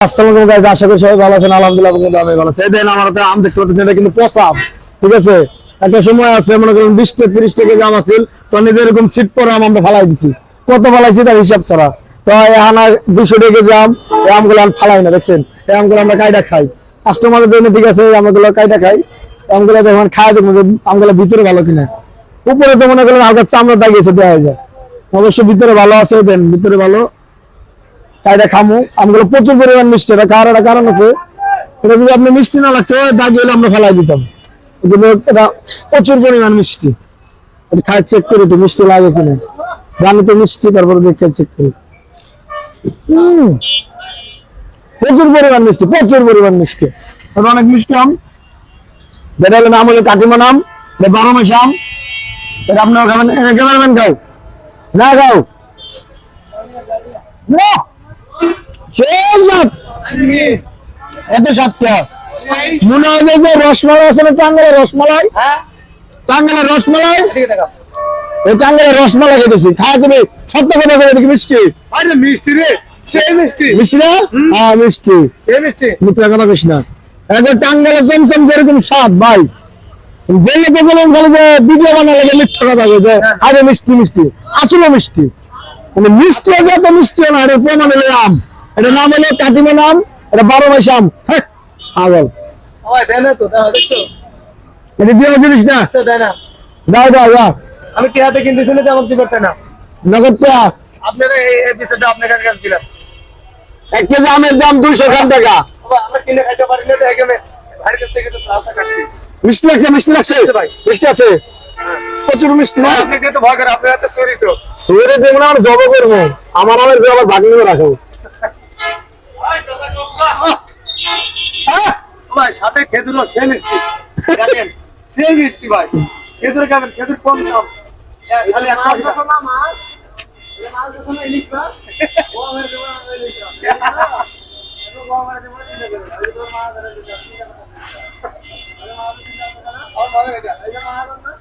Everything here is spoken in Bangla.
আসসালামু আলাইকুম গাইস, আশা করি সবাই ভালো আছেন। আলহামদুলিল্লাহ আমি ভালো আছি। এই দেন আমার হাতে আম দেখতে পাচ্ছেন, এটা কিন্তু পচা আম। ঠিক আছে, একটা সময় আছে মনে করেন 20 থেকে 30 টাকা দাম আছিল, তো নিজে এরকম সিট পরে আম আমরা ফালাই দিছি। কত ফালাইছি তার হিসাব ছাড়া। তো এখানে 200 টাকা দাম, এই আমগুলো আমি ফালাই না, দেখছেন এই আমগুলো আমরা কাইটা খাই কাস্টমারের জন্য। ঠিক আছে, এই আমগুলো কাইটা খাই, আমগুলো যখন খাই দেখুন যে আমগুলো ভিতরে ভালো কিনা। উপরে তো মনে করেন হালকা চামড়া দাগিয়েছে, দেওয়া যায়, অবশ্য ভিতরে ভালো আছে। দেন ভিতরে ভালো কাইটা খামু। আমগুলো প্রচুর পরিমাণ মিষ্টি, এটা খাওয়ার একটা কারণ আছে। এটা যদি আপনি মিষ্টি না লাগতো দাগি হলে আমরা ফেলাই দিতাম, কিন্তু এটা প্রচুর পরিমাণ মিষ্টি। এটা খাই চেক করি একটু মিষ্টি লাগে কিনা, জানি তো মিষ্টি, তারপরে দেখে চেক করি। প্রচুর পরিমাণ মিষ্টি, প্রচুর পরিমাণ মিষ্টি। এটা অনেক মিষ্টি আম। যেটা হলো নাম হলো কাটিমা আম, এটা 12 মাস আম। এটা আপনার খাবেন, ক্যামেরাম্যান খাও না খাও না, এত সাতটা মনে হয় যে রসমালাই আছে না, টাঙ্গালের রসমালাই, টাঙ্গালের রসমালাই, এই টাঙ্গালের রসমালাই খেতেছি। খাওয়া তুমি সত্য কথা বলে দেখি মিষ্টি। আরে মিষ্টি রে, সেই মিষ্টি। মিষ্টি না? হ্যাঁ মিষ্টি, এই মিষ্টি। মিথ্যা কথা কইস না। একবার টাঙ্গালের চমচম যেরকম স্বাদ ভাই, বললে তো বলেন খালি যে ভিডিও বানালে মিথ্যা কথা কইছে। আরে মিষ্টি মিষ্টি, আসলে মিষ্টি, মানে মিষ্টি হয়ে তো মিষ্টি না। এটা প্রমাণ হলো আম, এটা নাম হলো কাটিমা আম, এটা 12 মাস আম। হ্যাঁ আগল ওই দেন তো, দাও দেখছো? এটা দিয়ে জিনিস না, তো দেন না। দাও দাও দাও। আমি টিয়াতে কিনতেছি না, আমাকে দিতে না। নগদ টাকা। আপনারা এই এপিসোডটা আপনাদের কাছে দিলাম। 1 কেজি আমের দাম 200 টাকা। বাবা আমরা কিনে খাইতে পারি না, তো একদম ভাই কাছ থেকে তো সাহায্য কাটছি। মিষ্টি লাগছে, মিষ্টি লাগছে ভাই, মিষ্টি আছে, প্রচুর মিষ্টি না। আপনি দিয়ে তো ভয় করে, আপনারা তো সরি তো। সুরে দেব না, আর জব করবো। আমার আমের দিয়ে আবার ভাগ নিয়ে রাখো। ভাই সাথে খেজুরও সেই মিষ্টি, দেখেন সেই মিষ্টি ভাই। খেজুর খাবেন, খেজুর কম দাম। খালি মাছ আছে না, মাছ মাছ আছে না, ইলিশ মাছ। ও আমার দেওয়া ইলিশ মাছ, এটা ও আমার দেওয়া ইলিশ মাছ। এই তো মাছ ধরে দিতে আছে। আরে মাছ দিতে আছে না, আর ভালো এটা, এই যে মাছ না।